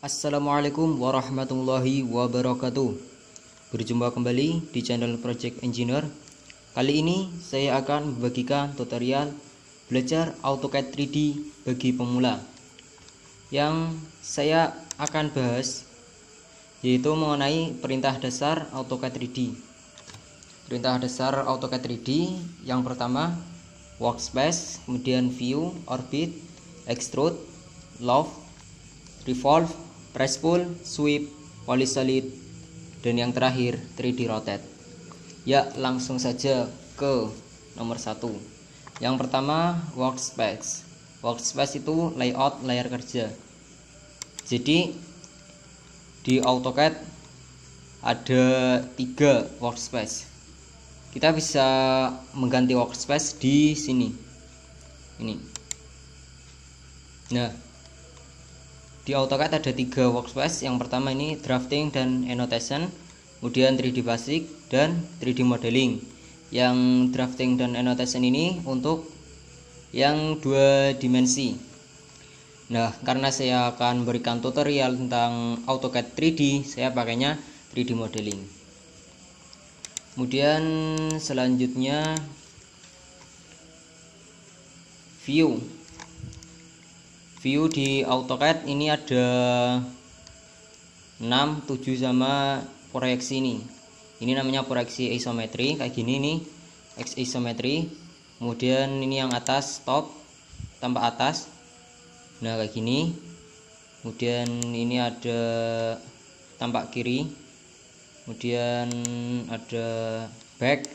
Assalamualaikum warahmatullahi wabarakatuh. Berjumpa kembali di channel Project Engineer. Kali ini saya akan membagikan tutorial belajar AutoCAD 3D bagi pemula. Yang saya akan bahas yaitu mengenai perintah dasar AutoCAD 3D. Perintah dasar AutoCAD 3D yang pertama workspace, kemudian view, orbit, extrude, loft, revolve, press pull, sweep, polysolid, dan yang terakhir 3D rotate. Ya, langsung saja ke nomor 1. Yang pertama workspace. Workspace itu layout layar kerja. Jadi di AutoCAD ada 3 workspace. Kita bisa mengganti workspace di sini. Ini. Nah, di AutoCAD ada 3 workspace. Yang pertama ini drafting dan annotation, kemudian 3D basic dan 3D modeling. Yang drafting dan annotation ini untuk yang 2 dimensi. Nah, karena saya akan berikan tutorial tentang AutoCAD 3D, saya pakainya 3D modeling. Kemudian selanjutnya view. View di AutoCAD ini ada 6, 7 sama proyeksi ini. Ini namanya proyeksi isometri kayak gini nih, X isometri. Kemudian ini yang atas top, tampak atas. Nah, kayak gini. Kemudian ini ada tampak kiri. Kemudian ada back,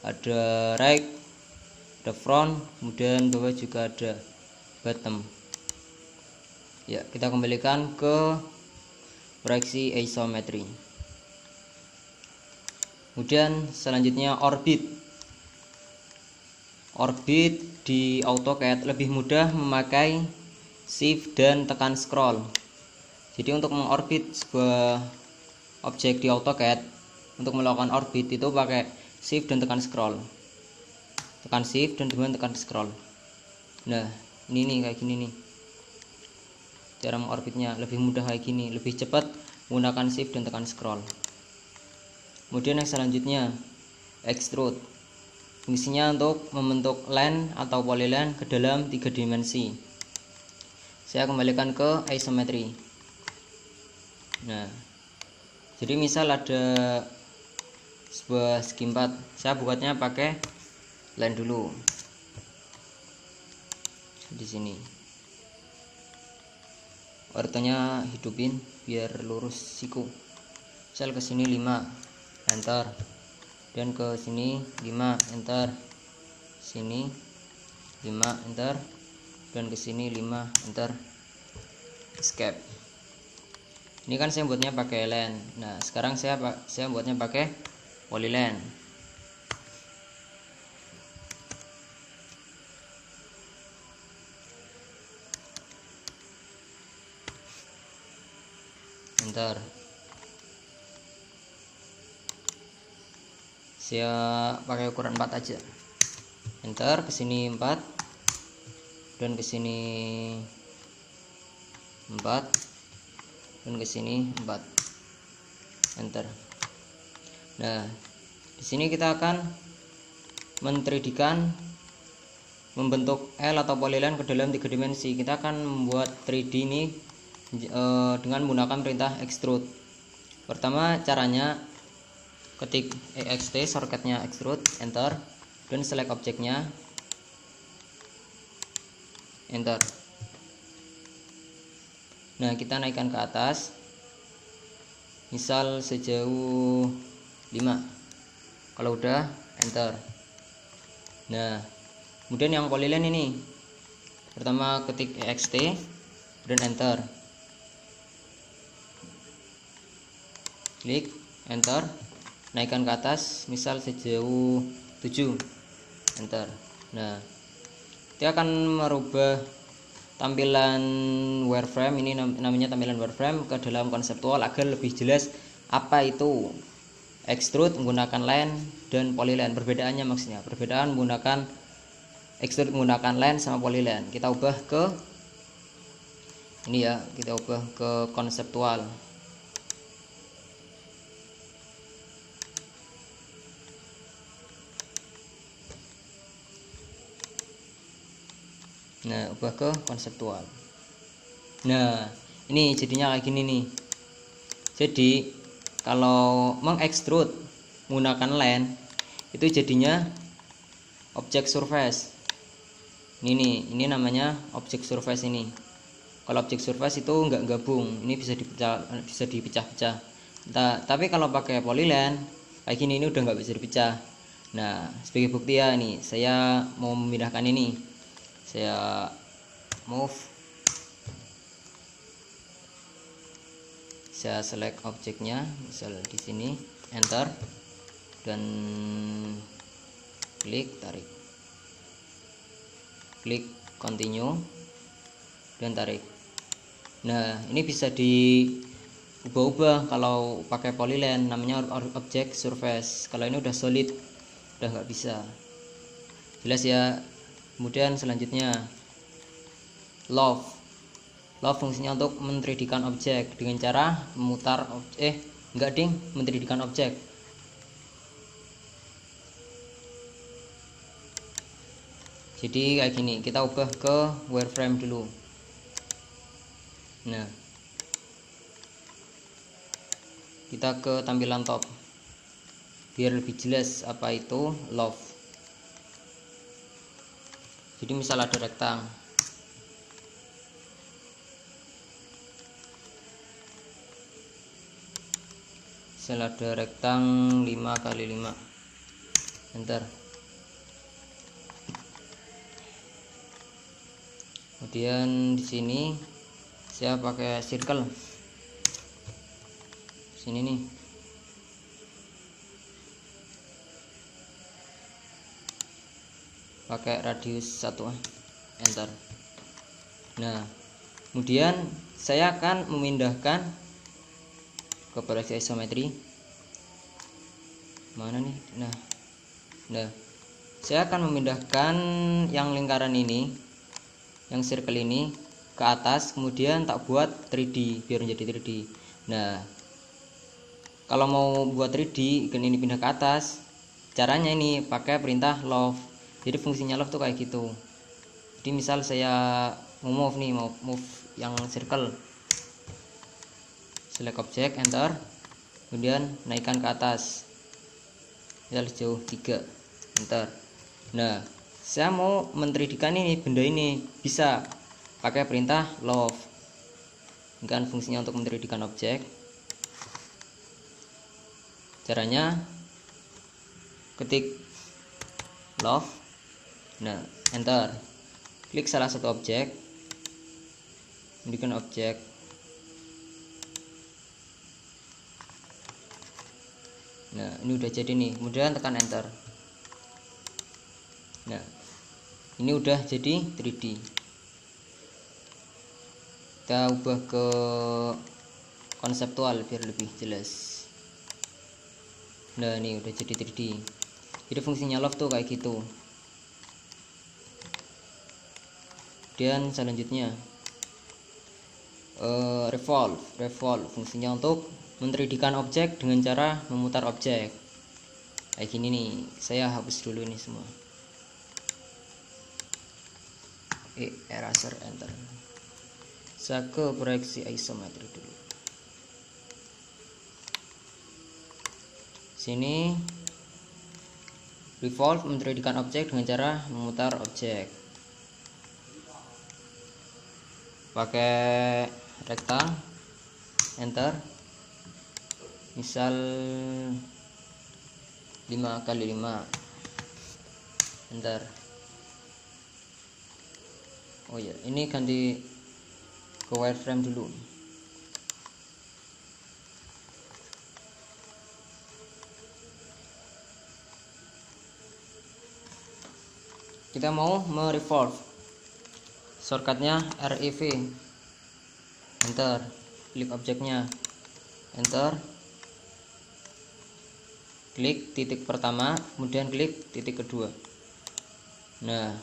ada right, ada front, kemudian bawah juga ada bottom. Ya, kita kembalikan ke proyeksi isometri. Kemudian selanjutnya orbit. Orbit di AutoCAD lebih mudah memakai shift dan tekan scroll. Jadi untuk mengorbit sebuah objek di AutoCAD, untuk melakukan orbit itu pakai shift dan tekan scroll. Tekan shift dan kemudian tekan scroll. Nah, ini nih kayak gini nih. Cara mengorbitnya lebih mudah kayak gini, lebih cepat menggunakan shift dan tekan scroll. Kemudian yang selanjutnya extrude. Fungsinya untuk membentuk line atau polyline ke dalam 3 dimensi. Saya kembalikan ke isometri. Nah, jadi misal ada sebuah segi 4, saya buatnya pakai line dulu di sini. Ortonya hidupin biar lurus siku. Misal ke sini 5, enter. Dan ke sini 5, enter. Sini 5, enter. Dan ke sini 5, enter. Escape. Ini kan saya buatnya pakai line. Nah, sekarang saya buatnya pakai polyline. Enter. Saya pakai ukuran 4 aja. Enter, ke sini 4 dan ke sini 4 dan ke sini 4. Enter. Nah, di sini kita akan men-3D-kan membentuk L atau polyline ke dalam 3 dimensi. Kita akan membuat 3D ini dengan menggunakan perintah extrude. Pertama caranya ketik ext, shortcutnya extrude, enter, dan select objeknya, enter. Nah, kita naikkan ke atas, misal sejauh 5. Kalau udah, enter. Nah, kemudian yang polyline ini, pertama ketik ext dan enter, klik, enter, naikkan ke atas, misal sejauh 7, enter. Nah, dia akan merubah tampilan wireframe, ini namanya tampilan wireframe, ke dalam konseptual agar lebih jelas apa itu extrude menggunakan line dan polyline. Perbedaannya maksudnya, perbedaan menggunakan extrude menggunakan line sama polyline. Kita ubah ke Ini ya, kita ubah ke konseptual. Nah, ubah ke konseptual. Nah, ini jadinya kayak gini nih. Jadi kalau mengekstrud menggunakan len itu jadinya objek surface. Ini namanya objek surface ini. Kalau objek surface itu enggak gabung, ini bisa dipecah-pecah. Tapi kalau pakai polyline kayak gini ini udah nggak bisa dipecah. Nah, sebagai bukti ya, nih saya mau memindahkan ini. Saya move, saya select objeknya, misal di sini, enter, dan klik tarik, klik continue, dan tarik. Nah, ini bisa diubah-ubah kalau pakai polyline, namanya objek surface. Kalau ini udah solid, udah nggak bisa. Jelas ya. Kemudian selanjutnya love fungsinya untuk men-3D-kan objek dengan cara memutar men-3D-kan objek. Jadi kayak gini, kita ubah ke wireframe dulu. Nah, kita ke tampilan top biar lebih jelas apa itu love. Jadi misal ada rektang, misal ada rektang 5x5, enter. Kemudian di sini saya pakai circle, sini nih, pakai radius 1, enter. Nah, kemudian saya akan memindahkan ke proyeksi isometri. Mana nih? Nah, saya akan memindahkan yang lingkaran ini, yang circle ini ke atas, kemudian tak buat 3D biar menjadi 3D. Nah, kalau mau buat 3D kan ini pindah ke atas, caranya ini pakai perintah love. Jadi fungsinya love tuh kayak gitu. Jadi misal saya mau move yang circle, select objek, enter, kemudian naikkan ke atas, misal jauh 3, enter. Nah, saya mau men-3D-kan ini, benda ini, bisa pakai perintah love. Ini kan fungsinya untuk men-3D-kan objek. Caranya ketik love, nah, enter, klik salah satu objek, bikin objek. Nah, ini udah jadi nih, kemudian tekan enter. Nah, ini udah jadi 3D. Kita ubah ke konseptual biar lebih jelas. Nah, ini udah jadi 3D. Jadi fungsinya love tuh kayak gitu. Dan selanjutnya revolve fungsinya untuk men-3D-kan objek dengan cara memutar objek. Kayak gini nih, saya hapus dulu ini semua. Eraser, enter. Saya ke proyeksi isometri dulu. Sini revolve, men-3D-kan objek dengan cara memutar objek. Pakai rektang, enter, misal 5x5, enter. Oh ya, ini ganti ke wireframe dulu. Kita mau merevolve, shortcutnya REV, enter, klik objeknya, enter, klik titik pertama, kemudian klik titik kedua. Nah,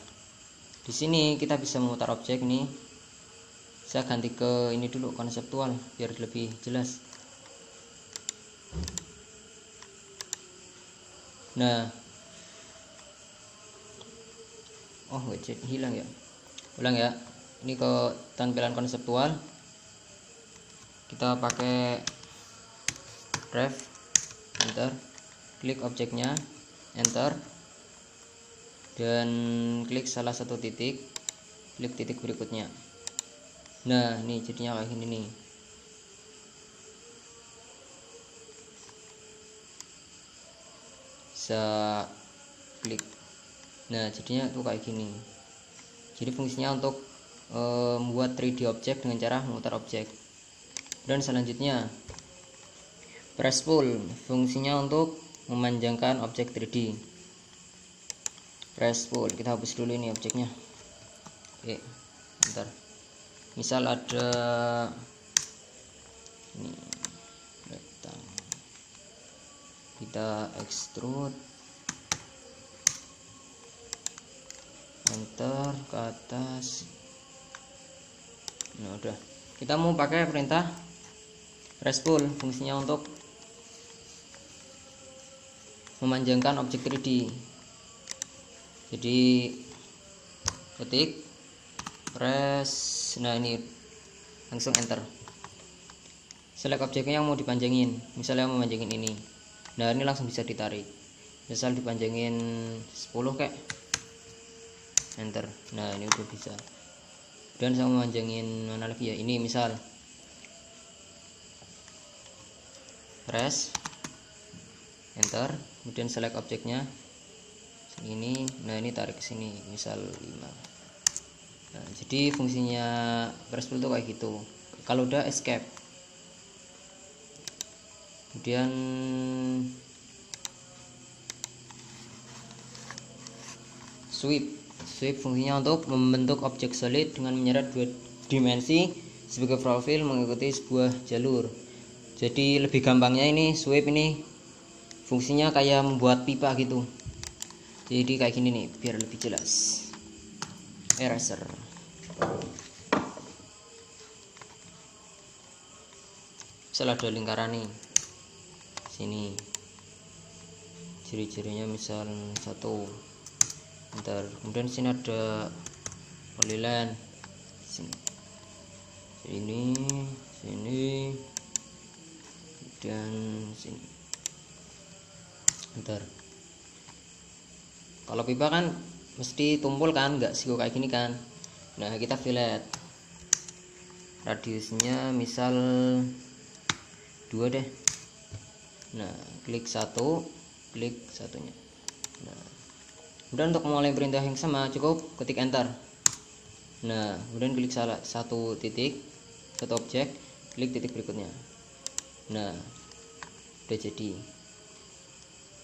di sini kita bisa memutar objek nih Saya ganti ke ini dulu, konseptual, biar lebih jelas. Nah, oh nggak hilang ya, ulang ya. Ini ke tampilan konseptual, kita pakai ref, enter, klik objeknya, enter, dan klik salah satu titik, klik titik berikutnya. Nah, ini jadinya kayak gini nih. Bisa klik. Nah, jadinya tuh kayak gini. Jadi fungsinya untuk membuat 3D objek dengan cara memutar objek. Dan selanjutnya press pull, fungsinya untuk memanjangkan objek 3D. Press pull, kita hapus dulu ini objeknya. Oke, bentar. Misal ada ini rectangle, kita extrude, enter ke atas. Nah, udah. Kita mau pakai perintah press pull, fungsinya untuk memanjangkan objek 3D. Jadi ketik press, nah ini langsung enter, select objeknya yang mau dipanjangin. Misalnya mau manjangin ini, nah ini langsung bisa ditarik. Misal dipanjangin 10 kayak, enter. Nah ini udah bisa. Dan saya mau manjangin mana lagi ya, ini misal press, enter, kemudian select objeknya ini. Nah ini tarik ke sini, misal 5. Nah, jadi fungsinya press pull itu kayak gitu. Kalau udah escape, kemudian sweep. Sweep fungsinya untuk membentuk objek solid dengan menyeret 2 dimensi sebagai profil mengikuti sebuah jalur. Jadi lebih gampangnya ini sweep ini fungsinya kayak membuat pipa gitu. Jadi kayak gini nih, biar lebih jelas. Eraser. Misal ada lingkaran nih, sini ciri-cirinya misal 1, bentar. Kemudian sini ada polyline, sini, dan sini. Bentar. Kalau pipa kan mesti tumpul kan, nggak siku kayak gini kan. Nah kita fillet, radiusnya misal 2 deh. Nah klik 1, klik satunya. Nah kemudian untuk memulai perintah yang sama cukup ketik enter. Nah kemudian klik salah satu titik, satu objek, klik titik berikutnya. Nah udah jadi.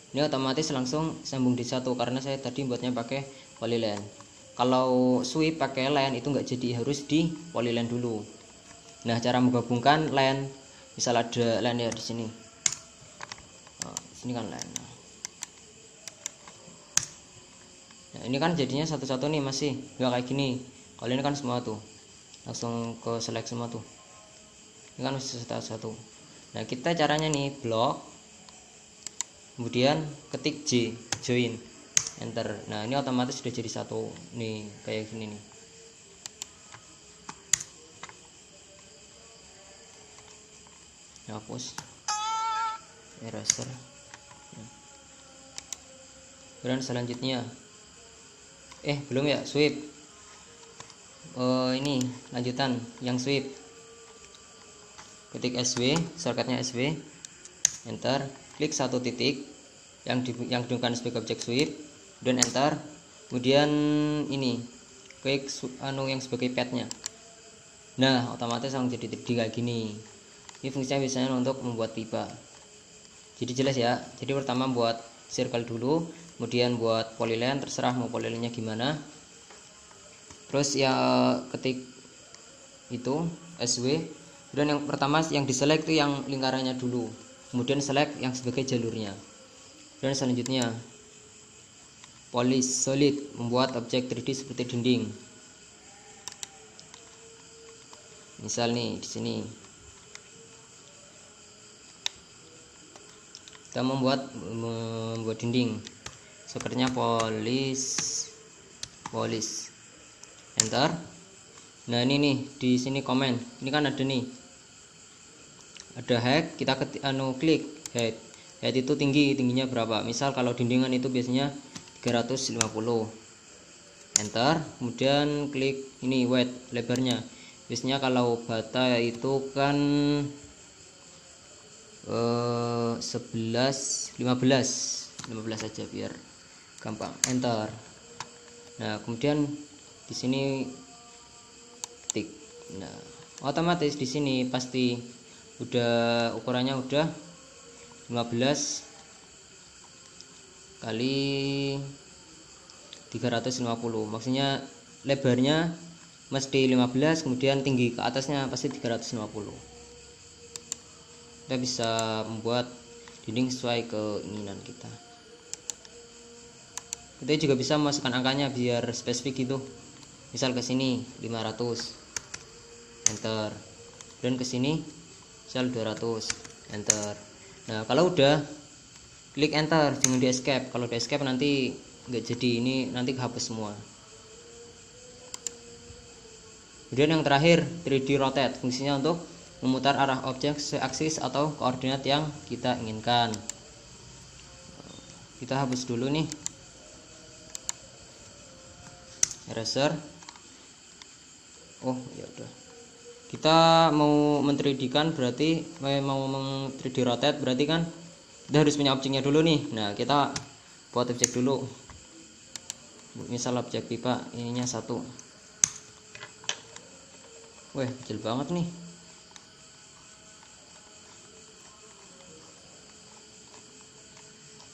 Ini otomatis langsung sambung di satu karena saya tadi buatnya pakai polyline. Kalau sweep pakai line itu nggak jadi, harus di polyline dulu. Nah cara menggabungkan line, misal ada line ya di sini. Nah, sini kan line. Nah ini kan jadinya satu-satu nih, masih nggak kayak gini. Kalau ini kan semua tuh langsung ke select semua tuh. Ini kan masih satu-satu. Nah kita caranya nih blok, kemudian ketik J, join, enter. Nah ini otomatis sudah jadi satu nih, kayak gini nih. Hapus, eraser. Dan selanjutnya belum ya, sweep. Ini lanjutan yang sweep, ketik SW, shortcutnya SW, enter, klik satu titik yang digunakan sebagai objek sweep, dan enter. Kemudian ini klik yang sebagai padnya. Nah otomatis langsung jadi 3D kayak gini. Ini fungsinya biasanya untuk membuat pipa. Jadi jelas ya. Jadi pertama buat circle dulu, kemudian buat polyline, terserah mau polylinenya gimana. Terus ya ketik itu SW. Dan yang pertama yang diselect itu yang lingkarannya dulu, kemudian select yang sebagai jalurnya. Dan selanjutnya polish solid, membuat objek 3D seperti dinding. Misal nih di sini kita membuat dinding, sepertinya polis, enter. Nah ini nih di sini komen, ini kan ada nih, ada height, kita klik height itu tingginya berapa. Misal kalau dindingan itu biasanya 350, enter. Kemudian klik ini width, lebarnya. Biasanya kalau bata itu kan 15 aja biar gampang, enter. Nah kemudian di sini ketik. Nah otomatis di sini pasti udah ukurannya udah 15 kali 350, maksudnya lebarnya mesti 15, kemudian tinggi ke atasnya pasti 350. Kita bisa membuat dinding sesuai keinginan kita. Kita juga bisa memasukkan angkanya biar spesifik gitu. Misal ke sini 500, enter. Dan ke sini misal 200, enter. Nah kalau udah klik enter, jangan di escape. Kalau di escape nanti nggak jadi, ini nanti kehapus semua. Kemudian yang terakhir 3D rotate, fungsinya untuk memutar arah objek sesuai aksis atau koordinat yang kita inginkan. Kita hapus dulu nih, eraser. Oh ya udah, kita mau men-3D-kan berarti mau meng-3D rotate, berarti kan kita harus punya objeknya dulu nih. Nah kita buat objek dulu, misal objek pipa, ininya 1. Wah kecil banget nih.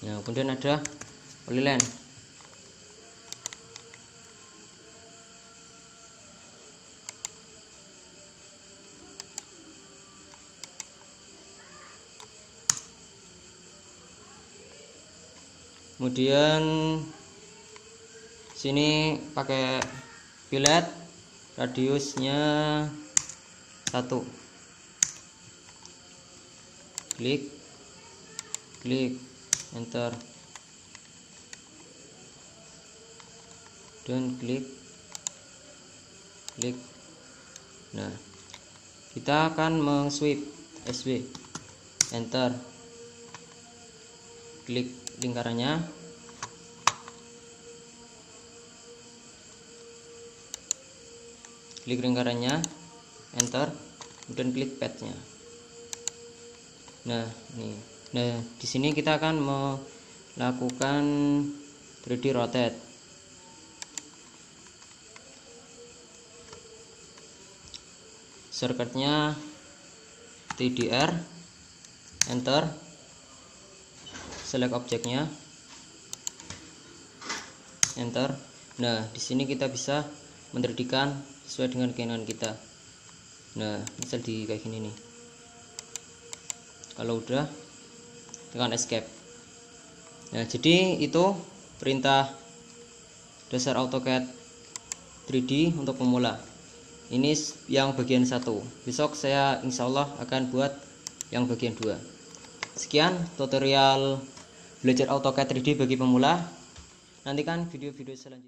Nah kemudian ada polyline. Kemudian sini pakai fillet, radiusnya 1. Klik enter, dan klik. Nah kita akan meng-sweep SW, enter. Klik lingkarannya, enter. Kemudian klik padnya. Nah ini, nah di sini kita akan melakukan 3D rotate. Shortcutnya TDR, enter. Select objeknya, enter. Nah di sini kita bisa men-3D-kan sesuai dengan keinginan kita. Nah misal di kayak gini nih. Kalau udah tekan escape. Nah jadi itu perintah dasar AutoCAD 3D untuk pemula. Ini yang bagian 1. Besok saya insyaallah akan buat yang bagian 2. Sekian tutorial belajar AutoCAD 3D bagi pemula. Nantikan video-video selanjutnya.